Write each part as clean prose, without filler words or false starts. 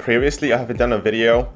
Previously, I have done a video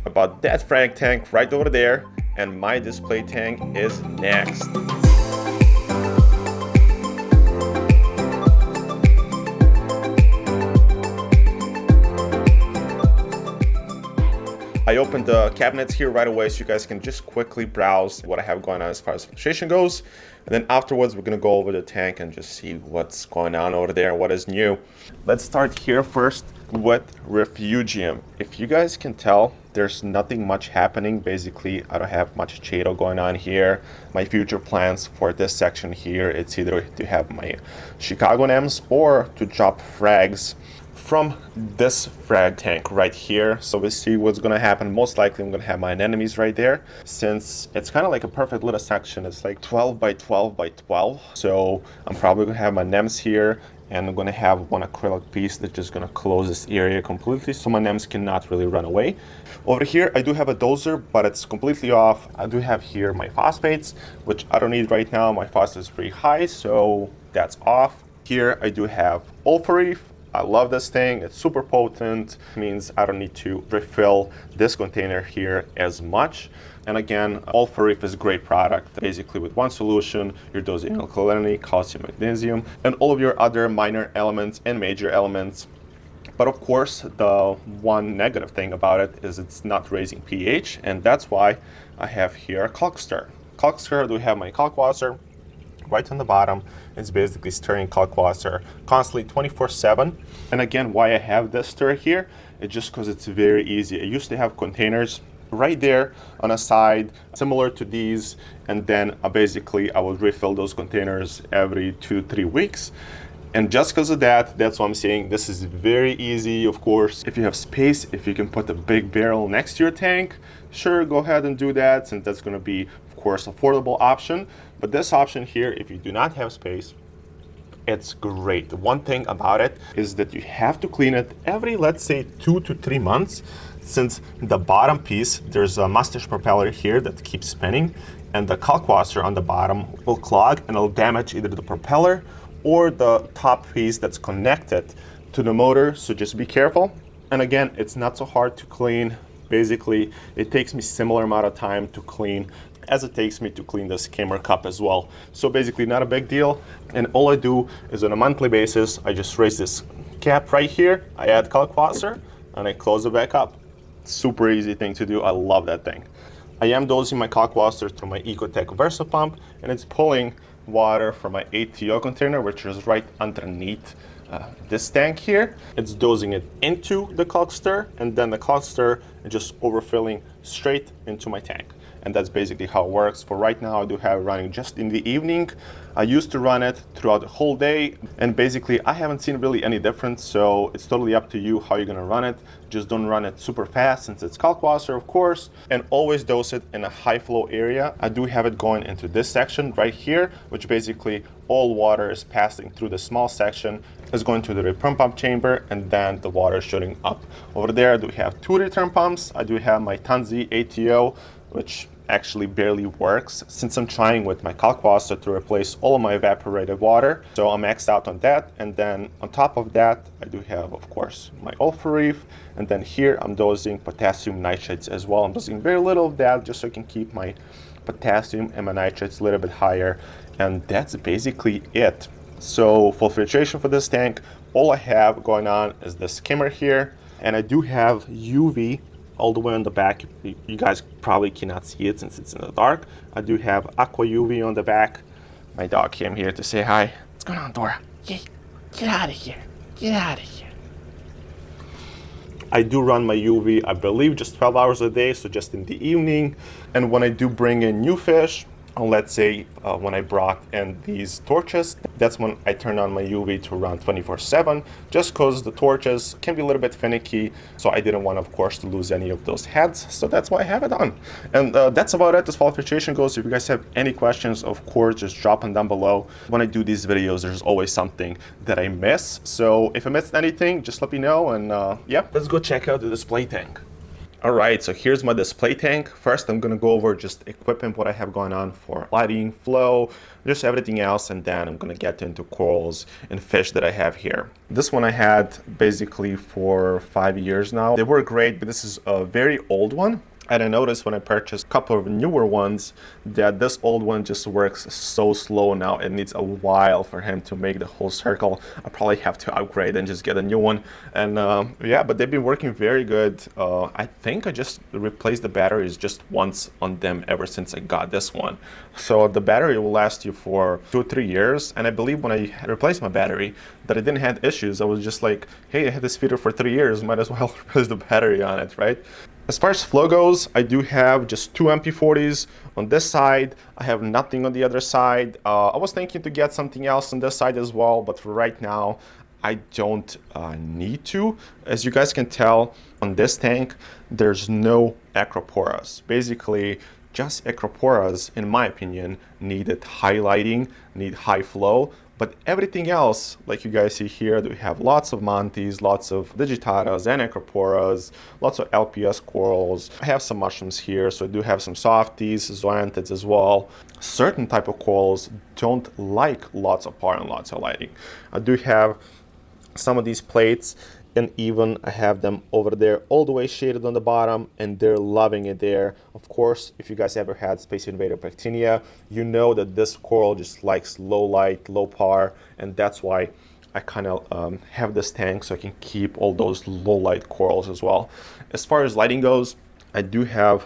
about that frag tank right over there, and my display tank is next. I opened the cabinets here right away so you guys can just quickly browse what I have going on as far as filtration goes. And then afterwards, we're gonna go over the tank and just see what's going on over there, what is new. Let's start here first with Refugium. If you guys can tell, there's nothing much happening. Basically, I don't have much Chato going on here. My future plans for this section here, it's either to have my Chicago NEMs or to drop frags from this frag tank right here. So we'll see what's gonna happen. Most likely I'm gonna have my anemones right there, since it's kind of like a perfect little section. It's like 12 by 12 by 12. So I'm probably gonna have my NEMs here, and I'm gonna have one acrylic piece that's just gonna close this area completely so my NEMs cannot really run away. Over here, I do have a dozer, but it's completely off. I do have here my phosphates, which I don't need right now. My phosphate is pretty high, so that's off. Here, I do have Reef. I love this thing. It's super potent. It means I don't need to refill this container here as much. And again, Reef is a great product. Basically, with one solution, you're dosing alkalinity, calcium, magnesium, and all of your other minor elements and major elements. But of course, the one negative thing about it is it's not raising pH, and that's why I have here a caulk stir. Caulk stir, I do have my caulk washer right on the bottom. It's basically stirring caulk water constantly 24/7. And again, why I have this stir here, it's just because it's very easy. I used to have containers right there on a side similar to these, and then basically I would refill those containers every 2-3 weeks. And just because of that, that's what I'm saying. This is very easy. Of course, if you have space, if you can put a big barrel next to your tank, sure, go ahead and do that, since that's going to be, of course, affordable option. But this option here, if you do not have space, it's great. The one thing about it is that you have to clean it every, let's say, 2 to 3 months, since the bottom piece, there's a mustache propeller here that keeps spinning, and the caulk washer on the bottom will clog and it'll damage either the propeller or the top piece that's connected to the motor, so just be careful. And again, it's not so hard to clean. Basically, it takes me similar amount of time to clean as it takes me to clean the skimmer cup as well. So basically not a big deal. And all I do is on a monthly basis, I just raise this cap right here, I add caulk washer, and I close it back up. Super easy thing to do, I love that thing. I am dosing my caulk washer through my Ecotech Versa pump, and it's pulling water from my ATO container, which is right underneath this tank here. It's dosing it into the caulk stir, and then the caulk stir is just overfilling straight into my tank. And that's basically how it works. For right now, I do have it running just in the evening. I used to run it throughout the whole day, and basically I haven't seen really any difference, so it's totally up to you how you're gonna run it. Just don't run it super fast since it's caulk washer, of course, and always dose it in a high flow area. I do have it going into this section right here, which basically all water is passing through the small section, is going to the return pump chamber, and then the water is shooting up. Over there, I do have 2 return pumps. I do have my Tanzi ATO, which actually barely works since I'm trying with my caulk washer to replace all of my evaporated water. So I'm maxed out on that. And then on top of that, I do have, of course, my Reef. And then here I'm dosing potassium nitrates as well. I'm dosing very little of that just so I can keep my potassium and my nitrates a little bit higher. And that's basically it. So for filtration for this tank, all I have going on is the skimmer here. And I do have UV all the way on the back. You guys probably cannot see it since it's in the dark. I do have aqua UV on the back. My dog came here to say hi. What's going on, Dora? Get out of here. Get out of here. I do run my UV, I believe, just 12 hours a day, so just in the evening. And when I do bring in new fish, let's say when I brought in these torches, that's when I turn on my UV to run 24/7, just because the torches can be a little bit finicky, so I didn't want, of course, to lose any of those heads, so that's why I have it on. And that's about it as far as filtration goes. If you guys have any questions, of course, just drop them down below. When I do these videos, there's always something that I miss, so if I missed anything, just let me know, and yeah, let's go check out the display tank. All right, so here's my display tank. First, I'm gonna go over just equipment, what I have going on for lighting, flow, just everything else, and then I'm gonna get into corals and fish that I have here. This one I had basically for 5 years now. They were great, but this is a very old one. And I noticed when I purchased a couple of newer ones that this old one just works so slow now. It needs a while for him to make the whole circle. I probably have to upgrade and just get a new one. And yeah, but they've been working very good. I think I just replaced the batteries just once on them ever since I got this one. So the battery will last you for 2 or 3 years. And I believe when I replaced my battery that I didn't have issues. I was just like, hey, I had this feeder for 3 years. Might as well replace the battery on it, right? As far as flow goes, I do have just 2 MP40s on this side. I have nothing on the other side. I was thinking to get something else on this side as well, but for right now, I don't need to. As you guys can tell, on this tank, there's no acroporas. Basically, just acroporas, in my opinion, needed highlighting, need high flow. But everything else, like you guys see here, we have lots of mantis, lots of digitatas and acroporas, lots of LPS corals. I have some mushrooms here, so I do have some softies, zoanthids as well. Certain type of corals don't like lots of power and lots of lighting. I do have some of these plates, and even I have them over there all the way shaded on the bottom, and they're loving it there. Of course, if you guys ever had Space Invader Pectinia, you know that this coral just likes low light, low power, and that's why I kind of have this tank so I can keep all those low light corals as well. As far as lighting goes, I do have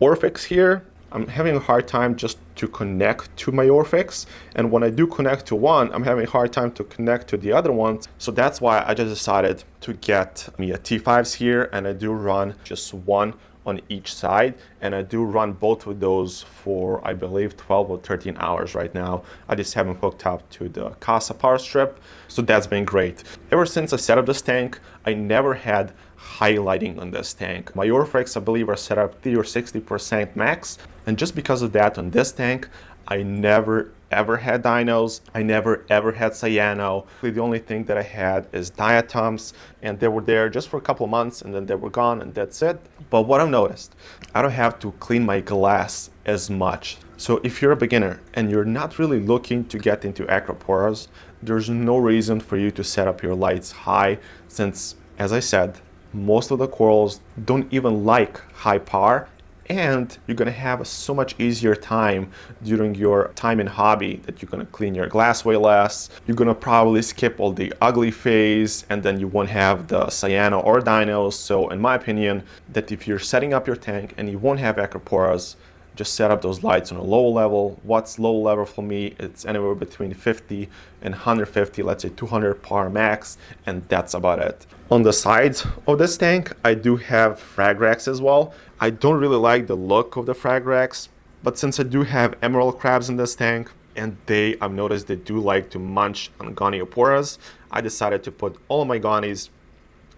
Orphix here. I'm having a hard time just to connect to my Orphix, and when I do connect to one, I'm having a hard time to connect to the other ones. So that's why I just decided to get me a T5s here, and I do run just one on each side, and I do run both of those for, I believe, 12 or 13 hours right now. I just haven't hooked up to the Casa power strip, so that's been great. Ever since I set up this tank, I never had highlighting on this tank. My Orphix, I believe, are set up 30 or 60% max, and just because of that on this tank, I never ever had dinos. I never ever had cyano. The only thing that I had is diatoms, and they were there just for a couple of months and then they were gone, and that's it. But what I've noticed, I don't have to clean my glass as much. So if you're a beginner and you're not really looking to get into acroporas, there's no reason for you to set up your lights high, since, as I said, most of the corals don't even like high power, and you're gonna have so much easier time during your time in hobby that you're gonna clean your glass way less. You're gonna probably skip all the ugly phase, and then you won't have the cyano or dinos. So in my opinion, that if you're setting up your tank and you won't have acroporas, just set up those lights on a low level. What's low level for me? It's anywhere between 50 and 150, let's say 200 power max, and that's about it. On the sides of this tank, I do have frag racks as well. I don't really like the look of the frag racks, but since I do have emerald crabs in this tank, and I've noticed they do like to munch on gonioporas, I decided to put all of my gonies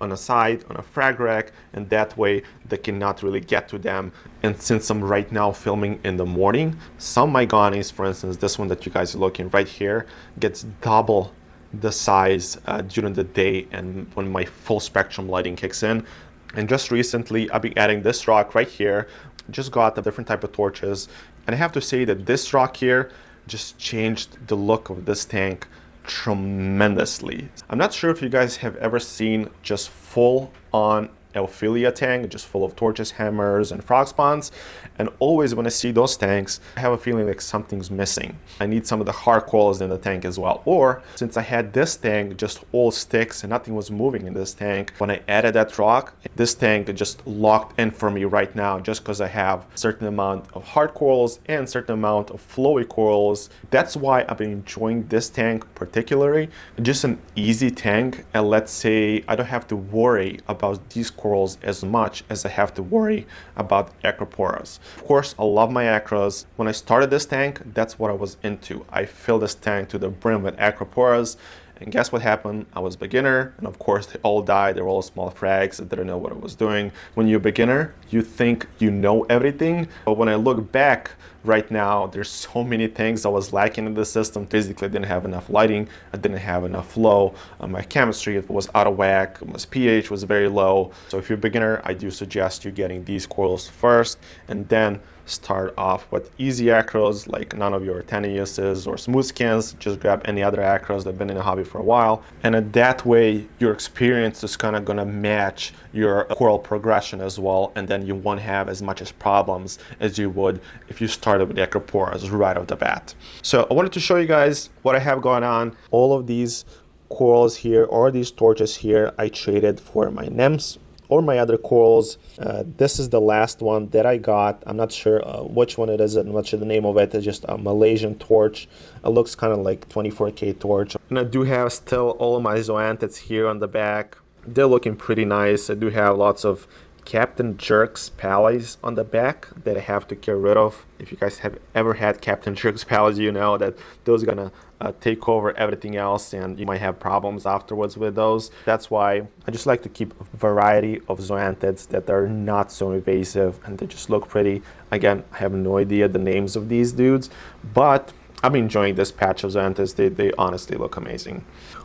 on a side, on a frag rack, and that way they cannot really get to them. And since I'm right now filming in the morning, some of my gonies, for instance, this one that you guys are looking right here, gets double the size during the day and when my full spectrum lighting kicks in. And just recently, I've been adding this rock right here. Just got a different type of torches, and I have to say that this rock here just changed the look of this tank tremendously. I'm not sure if you guys have ever seen just full on Ophelia tank, just full of torches, hammers, and frog spawns. And always when I see those tanks, I have a feeling like something's missing. I need some of the hard corals in the tank as well. Or since I had this tank just all sticks and nothing was moving in this tank, when I added that rock, this tank just locked in for me right now, just because I have a certain amount of hard corals and a certain amount of flowy corals. That's why I've been enjoying this tank particularly. Just an easy tank, and let's say I don't have to worry about these corals as much as I have to worry about acroporas. Of course, I love my acros. When I started this tank, that's what I was into. I filled this tank to the brim with acroporas, and guess what happened? I was a beginner, and of course they all died. They were all small frags. I didn't know what I was doing. When you're a beginner, you think you know everything, but when I look back right now there's so many things I was lacking in the system. Basically, I didn't have enough lighting, I didn't have enough flow, my chemistry was out of whack, my pH was very low. So if you're a beginner, I do suggest you getting these corals first, and then start off with easy acros like none of your Taneuses or smooth skins. Just grab any other acros that have been in the hobby for a while, and in that way your experience is kind of gonna match your coral progression as well, and then you won't have as much as problems as you would if you started with acroporas right off the bat. So I wanted to show you guys what I have going on. All of these corals here, or these torches here, I traded for my nymphs or my other corals. This is the last one that I got. I'm not sure which one it is. I'm not sure the name of it. It's just a Malaysian torch. It looks kind of like 24K torch. And I do have still all of my zoanthids here on the back. They're looking pretty nice. I do have lots of Captain Jerk's pallies on the back that I have to get rid of. If you guys have ever had Captain Jerk's pallies, you know that those are gonna take over everything else, and you might have problems afterwards with those. That's why I just like to keep a variety of zoanthids that are not so invasive and they just look pretty. Again, I have no idea the names of these dudes, but I'm enjoying this patch of zoanthids. They honestly look amazing.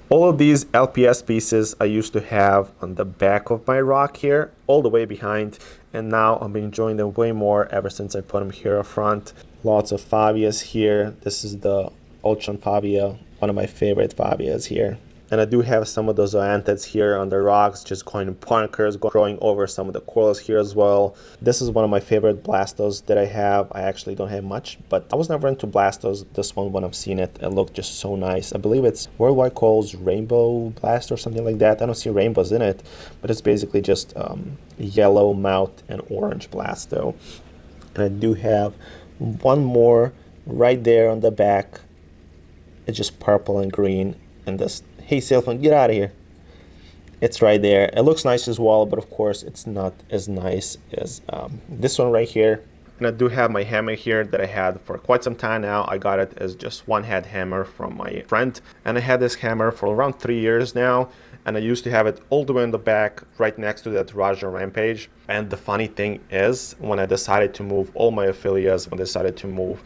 All of these LPS pieces I used to have on the back of my rock here, all the way behind, and now I'm enjoying them way more ever since I put them here up front. Lots of Favias here. This is the Ultron Favia, one of my favorite Favias here. And I do have some of those zoanthids here on the rocks, just going in punkers, growing over some of the corals here as well. This is one of my favorite Blastos that I have. I actually don't have much, but I was never into Blastos. This one, when I've seen it, it looked just so nice. I believe it's Worldwide Corals Rainbow Blast or something like that. I don't see rainbows in it, but it's basically just yellow mouth and orange Blasto. And I do have one more right there on the back. It's just purple and green, and this, hey Sailfin, get out of here. It's right there. It looks nice as well, but of course it's not as nice as this one right here. And I do have my hammer here that I had for quite some time now. I got it as just one head hammer from my friend, and I had this hammer for around 3 years now, and I used to have it all the way in the back right next to that RUTR Rampage. And the funny thing is, when I decided to move all my affiliates, when I decided to move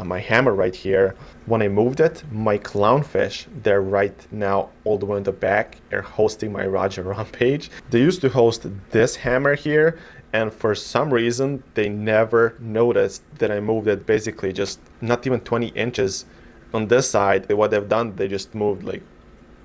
my hammer right here, when I moved it, my clownfish, they're right now all the way in the back, are hosting my RUTR Rampage. They used to host this hammer here, and for some reason they never noticed that I moved it basically just not even 20 inches on this side. What they've done, they just moved like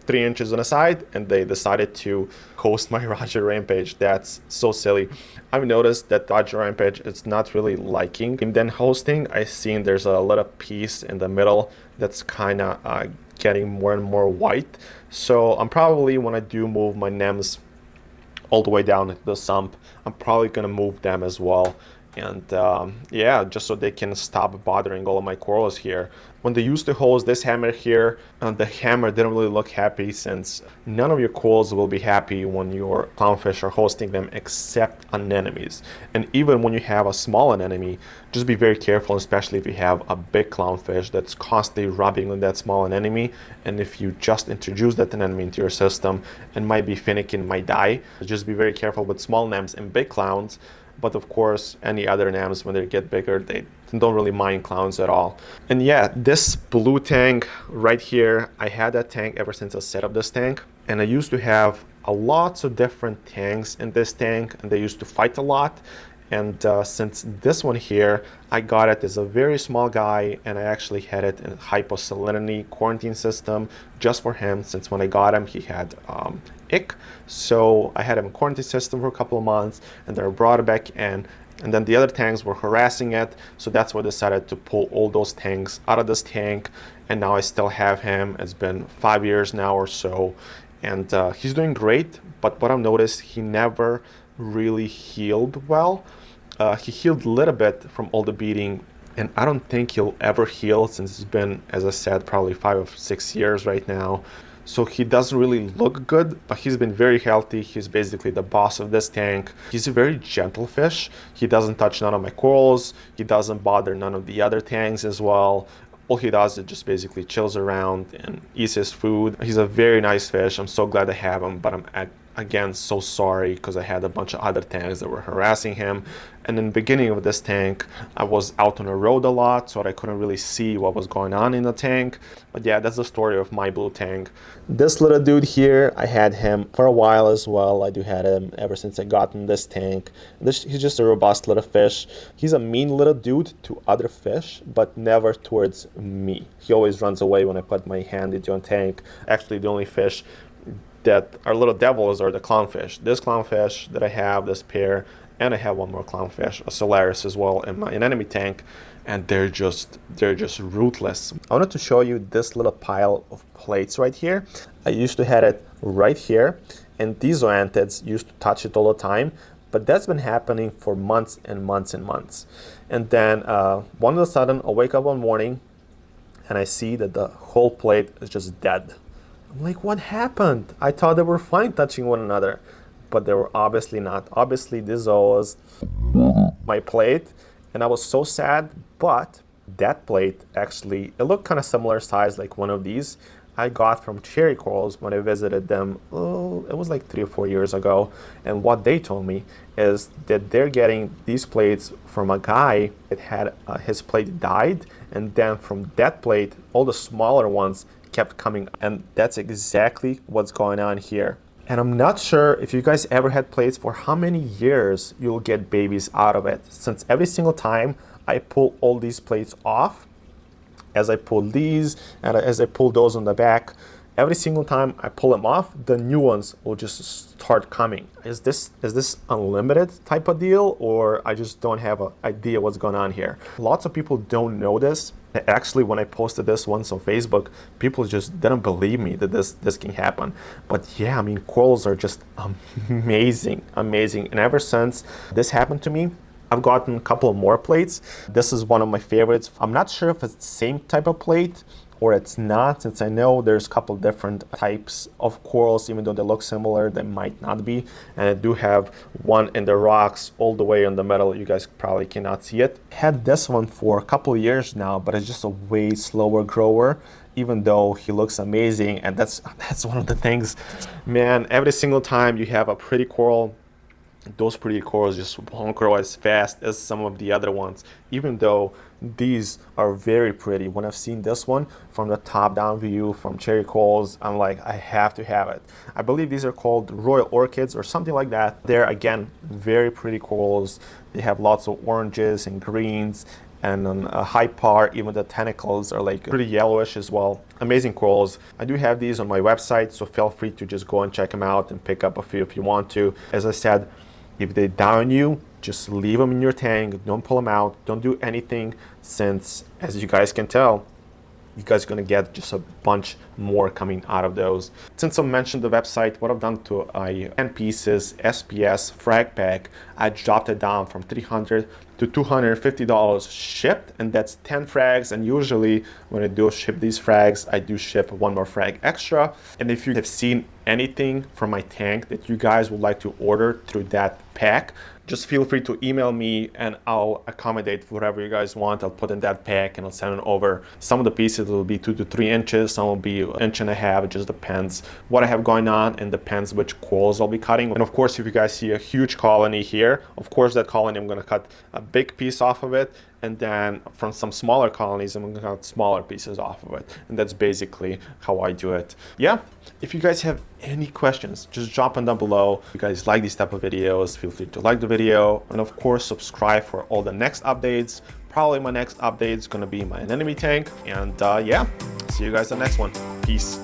3 inches on the side, and they decided to host my RUTR Rampage. That's so silly. I've noticed that RUTR Rampage is not really liking and then hosting. I've seen there's a little piece in the middle that's kind of getting more and more white. So I'm probably, when I do move my nymphs all the way down to the sump, I'm probably gonna move them as well. And yeah, just so they can stop bothering all of my corals here. When they used to host this hammer here, the hammer didn't really look happy, since none of your corals will be happy when your clownfish are hosting them except anemones. And even when you have a small anemone, just be very careful, especially if you have a big clownfish that's constantly rubbing on that small anemone. And if you just introduce that anemone into your system, it might be finicky and might die. So just be very careful with small nymphs and big clowns. But of course, any other nymphs, when they get bigger, they don't really mind clowns at all. And yeah, this blue tank right here, I had that tank ever since I set up this tank. And I used to have lots of different tanks in this tank, and they used to fight a lot. And since this one here, I got it as a very small guy, and I actually had it in hyposalinity quarantine system just for him, since when I got him, he had ick. So I had him in quarantine system for a couple of months, and then I brought it back in. And then the other tanks were harassing it, so that's why I decided to pull all those tanks out of this tank. And now I still have him. It's been 5 years now or so, and he's doing great. But what I've noticed, he never really healed well. He healed a little bit from all the beating, and I don't think he'll ever heal, since it's been, as I said, probably 5 or 6 years right now. So he doesn't really look good, but he's been very healthy. He's basically the boss of this tank. He's a very gentle fish. He doesn't touch none of my corals. He doesn't bother none of the other tanks as well. All he does is just basically chills around and eats his food. He's a very nice fish. I'm so glad I have him, but I again, so sorry, because I had a bunch of other tanks that were harassing him. And in the beginning of this tank, I was out on the road a lot, so I couldn't really see what was going on in the tank. But yeah, that's the story of my blue tank. This little dude here, I had him for a while as well. I do had him ever since I got in this tank. He's just a robust little fish. He's a mean little dude to other fish, but never towards me. He always runs away when I put my hand into a tank. Actually, the only fish that are little devils are the clownfish. This clownfish that I have, this pair, and I have one more clownfish, a Solaris as well, in my enemy tank, and they're just ruthless. I wanted to show you this little pile of plates right here. I used to have it right here, and these zoanthids used to touch it all the time, but that's been happening for months and months and months. And then one of a sudden, I'll wake up one morning, and I see that the whole plate is just dead. I'm like, what happened? I thought they were fine touching one another, but they were obviously not. Obviously, this was my plate, and I was so sad, but that plate actually, it looked kind of similar size like one of these I got from Cherry Corals when I visited them, it was like 3 or 4 years ago. And what they told me is that they're getting these plates from a guy that had his plate died, and then from that plate, all the smaller ones kept coming, and that's exactly what's going on here. And I'm not sure if you guys ever had plates for how many years you'll get babies out of it, since every single time I pull all these plates off, as I pull these and as I pull those on the back, every single time I pull them off, the new ones will just start coming. Is this unlimited type of deal, or I just don't have an idea what's going on here? Lots of people don't know this. Actually, when I posted this once on Facebook, people just didn't believe me that this can happen. But yeah, I mean, corals are just amazing. And ever since this happened to me, I've gotten a couple of more plates. This is one of my favorites. I'm not sure if it's the same type of plate or it's not, since I know there's a couple different types of corals. Even though they look similar, they might not be. And I do have one in the rocks all the way in the middle. You guys probably cannot see it. Had this one for a couple of years now, but it's just a way slower grower, even though he looks amazing. And that's one of the things, man, every single time you have a pretty coral, those pretty corals just won't grow as fast as some of the other ones, even though these are very pretty. When I've seen this one from the top down view from Cherry Corals, I'm like, I have to have it. I believe these are called Royal Orchids or something like that. They're, again, very pretty corals. They have lots of oranges and greens, and on a high par, even the tentacles are like pretty yellowish as well. Amazing corals. I do have these on my website, so feel free to just go and check them out and pick up a few if you want to. As I said, if they down you, just leave them in your tank. Don't pull them out. Don't do anything, since, as you guys can tell, you guys are going to get just a bunch more coming out of those. Since I mentioned the website, what I've done to a 10 pieces SPS frag pack, I dropped it down from $300 to $250 shipped, and that's 10 frags. And usually when I do ship these frags, I do ship one more frag extra. And if you have seen anything from my tank that you guys would like to order through that pack, just feel free to email me and I'll accommodate whatever you guys want. I'll put in that pack and I'll send it over. Some of the pieces will be 2 to 3 inches, some will be 1.5 inches. It just depends what I have going on and depends which corals I'll be cutting. And of course, if you guys see a huge colony here, of course that colony I'm going to cut a big piece off of it, and then from some smaller colonies I'm going to cut smaller pieces off of it. And that's basically how I do it. Yeah, if you guys have any questions, just drop them down below. If you guys like these type of videos, feel free to like the video, and of course subscribe for all the next updates. Probably my next update is going to be my enemy tank. And yeah, see you guys in the next one. Peace.